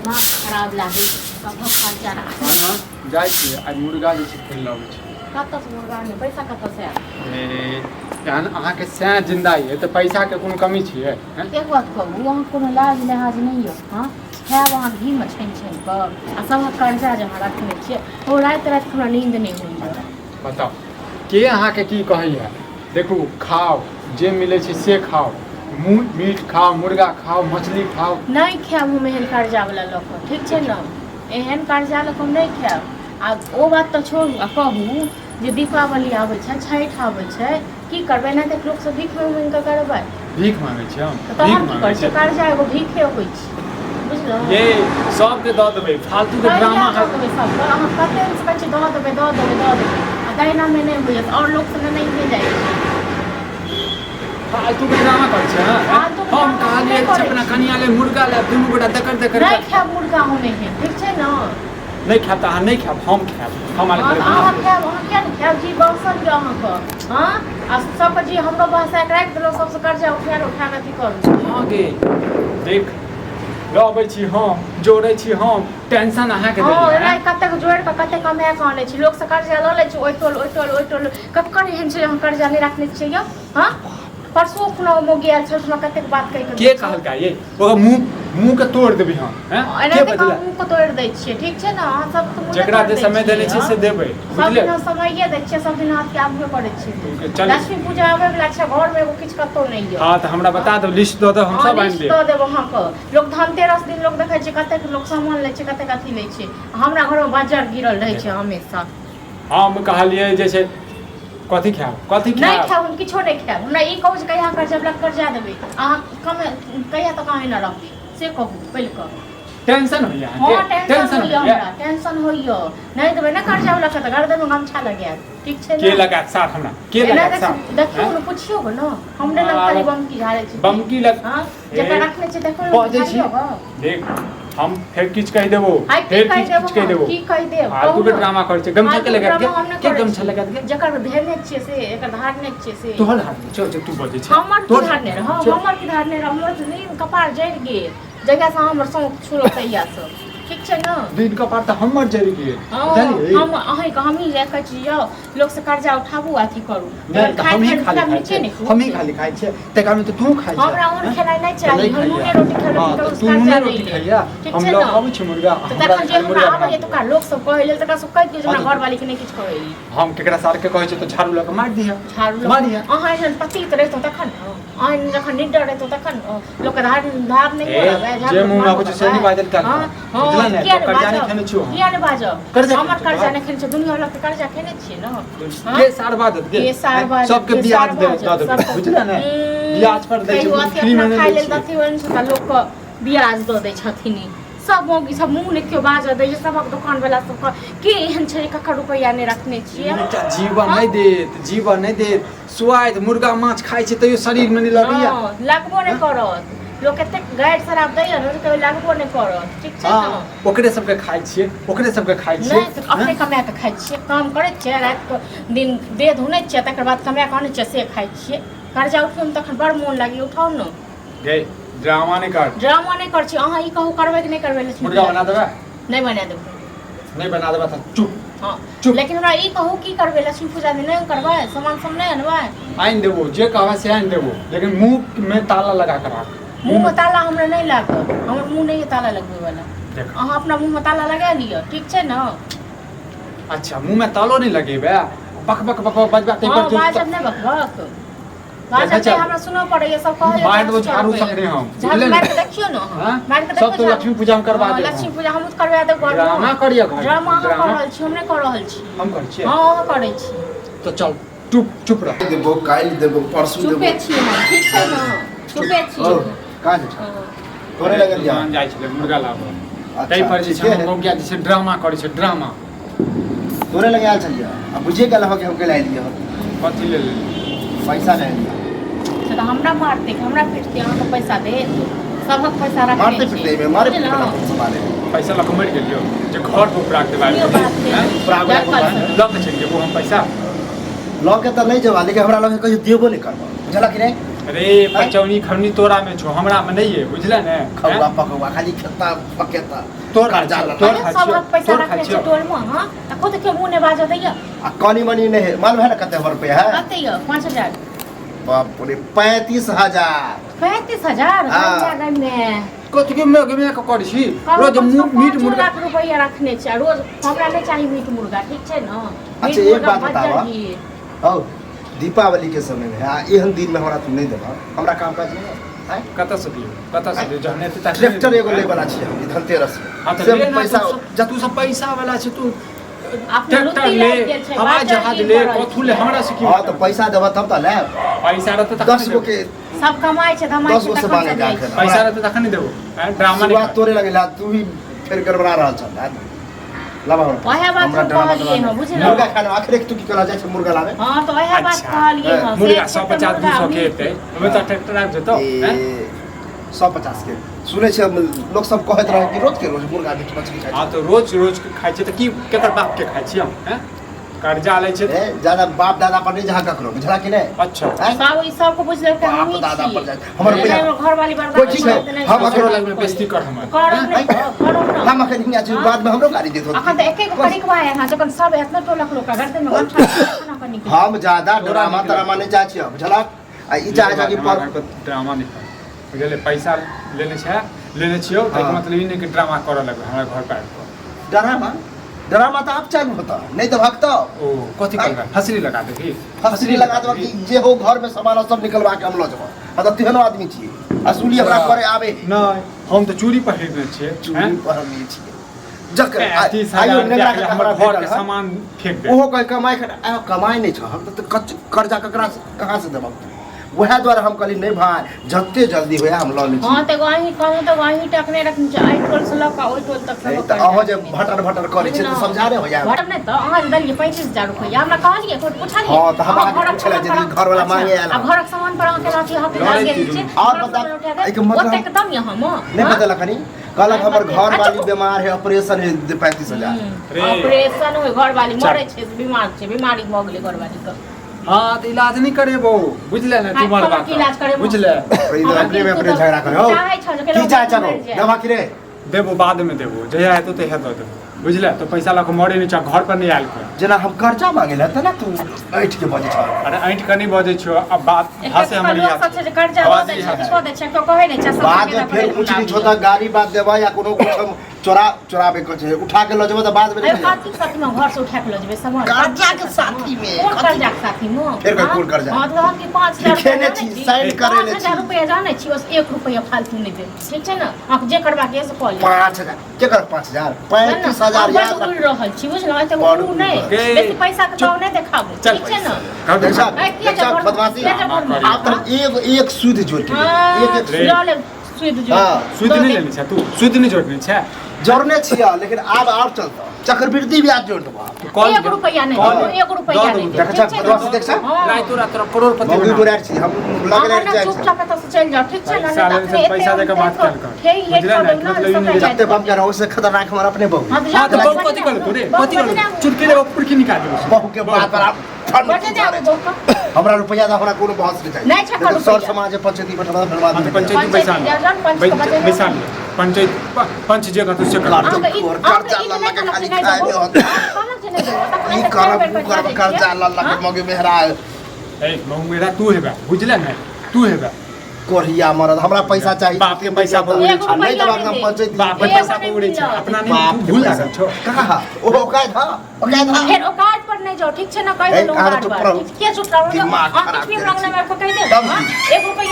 दिमाग खराब लागे सब खर्चा रहा हां जाय छी आज मुर्गा जे छै खेल लाबै छी कत से मुर्गा ने पैसा कत से ए जान अहाँ के सै जिंदा है तो पैसा के कोनो कमी छियै हैं एक बात कहू वहाँ कोनो लाज लिहाज नहीं हो हां है वहाँ घी में छन छन पर आ सब कर्जा जहाँ रखने छियै ओ रात रात हमरा नींद नहीं होइए बताओ के अहाँ के की कहैया देखू खाओ जे मिले छै से खाओ मीट खाओ मुर्गा खाओ मछली खाओ नहीं खाएब हम एहन कर्जा वाला लोग ठीक छै न एहन कर्जा लोग हम नहीं खाएब आ ओ बात तो छोड़ू आ कहू जे दीपावली आबै छै छठि आबै छै की करबै ना तऽ लोग सब भीख मांग के करबै भीख मांगै छी हम तऽ भीख हम की मांगै करै छी छी कर्जा एगो भीखे होइ छै बुझलौ ये सब के दऽ देबै फालतू के ड्रामा दऽ देबै सब अहाँ कते से कहै छी दऽ देबै आ दैना में नहीं होइए और लोग से नहीं दे जाइ छै फालतू के ड्रामा कर छै फालतू के हम ड्रामा कहलिए नहीं करै अपना कनिया ले मुर्गा ले दुनू गोटा दकर नहीं खाएब मुर्गा हम नहीं ठीक छै न नहीं खाएब तऽ अहाँ नहीं खाएब हम खाएब हम आले अहाँ खाएब अहाँ किया नहीं खाएब जी बौसल के अहाँके हाँ आ सबके जी हमरो भाषा के राखि देलौ सबसे कर्जा उठा के अथी करू आगे देख लबै छी हम जोड़ै छी हम टेंशन अहाँ के हाँ देलियै राइ कतेक जोड़ के कते कमाए के आनै छी लोग से कर्जा ल लै छी ओइ टोल ककर एहन छै हम कर्जा नहीं रखने छियै यौ हाँ परसों खुना मो गेल छै उसमें कतेक बात कहि के कहलका ये ओकर मुंह के तोड़ देबै हम हैं एना के के बदला मुंह को तोड़ दै छियै ठीक छै न अहाँ सब तो जेकरा जे समय देने छै से देबै सब बुझलियै दिन समये दै छियै सब दिन हाथ के आगू करै छियै चल लक्ष्मी पूजा आबै वाला छै घर में एगो किछ कतौ नहीं है हां तऽ हमरा बता दो लिस्ट दऽ दो हम सब आनि देब दऽ देब अहाँके लोग धनतेरस दिन लोग देखै छै कतेक लोग सामान लै छै कतेक अथी लै छै हमरा घर में बाजार गिरल रहै छै हमेशा हम कहलिए जे छै कथी खाएब नहीं खाएब हम किछो नहीं खाएब हमरा ई कहू जे कहिया कर्जा वाला कर्जा देबै अहाँ कहिया तक अहाँ न रखबै से कहू पहिले कहू टेंशन होइया हाँ टेंशन होइया हमरा टेंशन होइया नहीं देबै ना कर्जा वाला के गर्दन में गमछा लगायत ठीक छै के लगात साथ हमरा के लगात साथ देखियो न पुछियो गो न हमरे लग खाली बमकी झाड़े छै बमकी लग हां जेकरा रखने छै देखो बाजै छी देख हम फेर किछ कहि देबो फेर किछ कहि देबो की कहि देब तू के ड्रामा कर छै गमछा के लगा के गमछा लगा के जकर धेरने छियै से एकर धारने छियै से तोहर हाथ चल चल तू बजे छै हमर की धारने रह हमर की धारने रह हमर तो नहीं कपार जड़ गेल जगह से हमर संग छुलो तैया सब ठीक छै न दिन कपार त हमर जड़ गेल बुझलियै हम अहीं के हमही रखै छी यौ लोग से कर्जा उठाबू अथी करू हम ही खाली खाइ छै तका में त तू खाइ छै हमरा ओन खेनाइ नहि चाही हम नूने रोटी खेबै त तू नूने रोटी खाइया हम लोग आबै छी मुर्गा तखन जे हमरा आबै त का लोग सब कहै लेल तका सब कहि दियौ हमरा घर वाली के नहि किछ कहै हम केकरा सार के कहै छै त झाड़ू ल के मार दिया झाड़ू मारिया अहाँ एहन पति त रहितो तखन अहाँ जखन निडर रहितो तखन लोक के धार नहीं होबै झाड़ू जे मुंह में आबै छै से नहीं बाजल का बुझला ने कर्जा नहीं खेने छियो किया ने बाजब हमर कर्जा नहीं खेने छै दुनिया वाला के कर्जा खेने छियै न के सार बाजत के सबके ब्याज दे दे बुझला ने ब्याज पर दै छै फ्री में खाइ लेल दथी वन से लोक के ब्याज दऽ दै छथिन सब मोगी सब मुंह लिखियो बाज दै छै सबक दुकान वाला सब के एहन छै ककर रुपया नहीं रखने छियै जीवन नहीं देत स्वाद मुर्गा माछ खाइ छै तैयो शरीर में नहीं लगैया लगबो नहीं करत लोग कते गाइड शराब दैया न कहियो लागबो नहीं करत ठीक छै न ओकरे सबके खाइ छियै नहीं अपने कमा के खाइ छियै काम करै छियै रात के दिन दे धुनै छियै तकर बाद कमा के आनै छियै से खाइ छियै कर्जा उठबै में तखन बड़ मोन लागी उठाउ न गे ड्रामा नहीं कर छी अहाँ ई कहू करबै कि नहीं करबै मुर्गा बना देबै नहीं बना देबै नहीं बना देबै त चुप हां चुप लेकिन हमरा ई कहू की करबै लक्ष्मी पूजा दिन नहीं करबै सामान सब नहीं अनबै आइन देबो जे कहबै से आइन देबो लेकिन मुंह में ताला लगा कर राख मुंह में ताला हमरा नहीं लागत हमर मुंह नहीं ताला लगबै वाला अहाँ अपना मुंह में ताला लगा लियो ठीक छै न अच्छा मुंह में तालो नहीं लगेबे बक बक बक बजबा ते पर बाजब नहीं बक बाजब हमरा सुनो पड़े ये सब कहले मार दो झाड़ू सकरे हम झाड़ू मार के देखियो न मार के देखियो सब तो लक्ष्मी पूजा में करवा दे लक्ष्मी पूजा हम करवा देब घर ड्रामा करिया घर ड्रामा कर रहल छी हम नहीं कर रहल छी हम कर छी हां करै छी तो चल चुप रह देबो काल देबो परसू देबो चुपे छी हम ठीक छै न चुपे छी कहां छै तोरे लगल जा जाय छै मुर्गा लाबो तै पर जे छै हम गया जे ड्रामा करै छै ड्रामा तोरे लगे आल चलिया अब बुझे गेल हो के हमके लाई दियो कथि ले पैसा नहीं दिया से तो हमरा मारते हमरा पीटते अहाँ को पैसा दे सबक पैसा रख मारते पीटते में मारे मारे पैसा लक मर गेलियो जे घर को प्राक दे बारे लक छै के हम पैसा लॉ के त नहीं जवा लेकिन हमरा लगे कहियो देबो नहीं करबो बुझला कि नहीं अरे पचौनी खरनी तोरा में छो हमरा में नहीं है बुझले ने खौआ पकौआ खाली खेता पकेता तोर कर्जा ला तोर अरे सब हक पैसा रखने छै टोल में हां त खुद के मुंह ने बाजो दैया आ कनी मनी नहीं मालूम है ना कते रुपया है कते यो 5000 बाप रे 35000 35000 हाँ। जगह में कथि के मैं के करै छी रोज मीट मुर्गा लाख रुपया रखने छै रोज हमरा नहीं चाहिए मीट मुर्गा ठीक छै न अच्छा, एक बात बतावा। औ दीपावली के समय में एहन दिन में हमरा तुम नहीं देबा हमरा काम काज नहीं है कत से दियो कत से दियो जहने त ट्रैक्टर एगो ले वाला छी हम धनतेरस हां में त से पैसा जतू सब पैसा वाला छै तू अपने ट्रैक्टर लुत्ती ले लाग गेल छै, हवाई बाजा जहाज की ले करल कथु छै। ले हमरा से की हां तो पैसा देबा तब त ले पैसा रहत त 10 गो के सब कमाई छै धमाई 10 गो से मांगे का के पैसा रहत त तखन देबो ड्रामा शुरुआत नहीं तोरे लगेला तू ही फिर गड़बड़ा रहल छल लाबा ओहे बात हम कहलिए न बुझल मुर्गा खाना आखिर तू की कला जाय छै मुर्गा लावे हां तो ओहे बात अच्छा। कहलिए न मुर्गा 150 200 के हेतै ओमे त ट्रैक्टर आबि जेतौ हैं 150 के सुनै छै लोग सब कहैत रहे कि रोज के रोज मुर्गा मीट मछली खाय हां तो रोज रोज खाइ छै त की केकर बाप के खाइ छी हम हैं कर्जा लै छै छै ज्यादा बाप दादा पर नहीं जहाँ ककरो बुझला कि नहीं अच्छा हैं? सब ई सब को बुझले के बाप हम ही दादा छी पर जाए हमर रुपया घर वाली बार कोई ठीक है, हम अकरो अकरो लग में बेइज्जती कर हम करो नहीं करो न हम अखन हियां छी बाद में हमरो गाड़ी देत होत अखन त एक एक करिकवा है हां जखन सब एतना टोलक लोग का गर्दन में गमछा खाना कर निकल हम ज्यादा ड्रामा तरामा नहीं चाहे छी बुझला आ ई चाहे छै कि पर ड्रामा नहीं कर बुझले पैसा लेने छियो त हाँ। मतलब ई नहीं कि ड्रामा करऽ लगे हमरा घर पर आबि कऽ। ड्रामा ड्रामा तो आप चालू होता नहीं तो भगता ओ कथि करबा फसरी लगा दे की फसरी लगा देबा कि जे हो घर में सामान सब निकलवा के हम ल जेबा आ त तेहनो आदमी छी असुली हमरा करे आवे नहीं हम तो चूड़ी पहिरने छियै चूड़ी पर हम छी जक 30,000 आयो नेगरा के हमर हमरा घर घर के के सामान फेंक दे ओहो कोई कमाई कर आयो कमाई नहीं छ हम तो कर्जा ककरा कहां से देबा वह द्वारा हम कहली नहीं भाई जत्ते जल्दी होया हम ल ले छी हां त वही कहूं त वही टकने रखन छै आई टोल से लक ओई टोल तक सब त अहो जे भटर भटर करे छै त समझा रे होया भटक नहीं त अहाँ दलिए 35000 रुपया हमरा कहलिए कोई पूछलिए हाँ, तो हमरा आके पूछले जे घर वाला मांगे आयल। अब घरक सामान पर अहाँ के लाठी हाथ लड़ाई लग गेल की छै और बता एके मतलब ओते के दम यहां म नहीं पता लखनी कहलक हमर घर वाली बीमार है ऑपरेशन है 35000 ऑपरेशन होय घर वाली मरे छै बीमार छै बीमारी भ गेलै घर वाली के हां त इलाज नहीं करेबो बुझले ना हाँ, तुम्हार कहाँ बात के इलाज करेबो? बुझले अपने में अपने झगड़ा करे हो चाहे छ जे की चाहे चलो दवा की रे देबो बाद में देबो जहिया हेतौ तहिया दऽ देबो बुझले तो पैसा लक मरे नहीं चाह घर पर नहीं आयल कर जेना हम कर्जा मांगे ला त ना तू बैठ के बजे छ अरे ऐंठ के नहीं बजे छियो अब बात भाषे हमर लोग याद सब छै जे कर्जा आवाज दे छै याद छो दे छै तो कहै नै छै सब बाद में फिर कुछ नहीं छोटा गाड़ी बात देबा या कोनो कुछ हम चोराबे के छै उठा के ल जेबो त बाद में अरे नहीं काती साथी में घर से उठा के ल जेबै सामान कर्जा के साथी में कौन कर्जा के साथी में फिर कोई कौन कर्जा? हां तो हम की 5000 लिखेने छी, साइन करेने छी। 5000 रुपया जानै छी बस 1 रुपया फालतू नहीं दे ठीक छै ना आप जे करबा के से कॉल 5000 के कर 5000 35000 याद उड़ रख रहल छी बुझलौ एते बड़ उड़ नहीं के- बेसी पैसा के तो नहीं देखाबो चल ठीक छै ना कर दे देखा ऐ किया देखा जबर बदमाशी किया जबर आप तो एक सूद जोड़ के एक एक रे। ले सुध जो हाँ, सुध नहीं लेनी छै तू सुध नहीं जोड़नी छै जोड़ने छिया लेकिन अब और चलता चक्रवृद्धि ब्याज जोड़ देबा कॉल 1 रुपया नहीं कॉल दे 1 रुपया नहीं दे देखा ठीक छै बदमाशी देख छ राय तोरा तोरा करोड़पति मौगी बना बुरार छी हम लगले अहाँ जाय चुपचाप एतऽ से चलि जाओ ठीक छै ना पैसा लेने से पैसा देके बात कर कर। हे ये बुझले ना, छोड़ो ना मतलब सब ये जाए जत्ते बम कर उससे खतरनाक हमारा अपने बहू हां तो बहुत कथि कर तू रे कथि कर चुटकी ले ऊपर की निकाल दे बहू के बात पर आप ठंड बटे जाओ बोका हमरा रुपया दा हमरा कोनो बहस नहीं चाहिए नहीं, नहीं छक्का देखो, सर रुपया। समाज पंचायती बैठवा फिर बाद हाँ, तो में पंचायती पैसा पंचायती पैसा ले पंचायत पंच जगह तुझसे कर काट। अहाँ के और कर्जा लल्ला के खाली खाए में होता ई करब ऊ करब कर्जा लल्ला के मगे मेहरा ए मऊ मेरा तू हेबा बुझले ना तू हेबा कोरिया मरद हमरा पैसा चाहिए बाप के पैसा पर नहीं एगो रुपया दबाग नहीं हम दे। पंचायती बाप के पैसा पर उड़े छै अपना बाप नहीं के भूल पैसा लागल छौ कहाँ ओ काय था फिर औकात पर नहीं जाओ ठीक छै ना कह ए, दो अहाँ औकात चुप पर रहो। के चुप रहो दिमाग आप खराब फिर करे मांगने में को कह दे तब 1 रुपया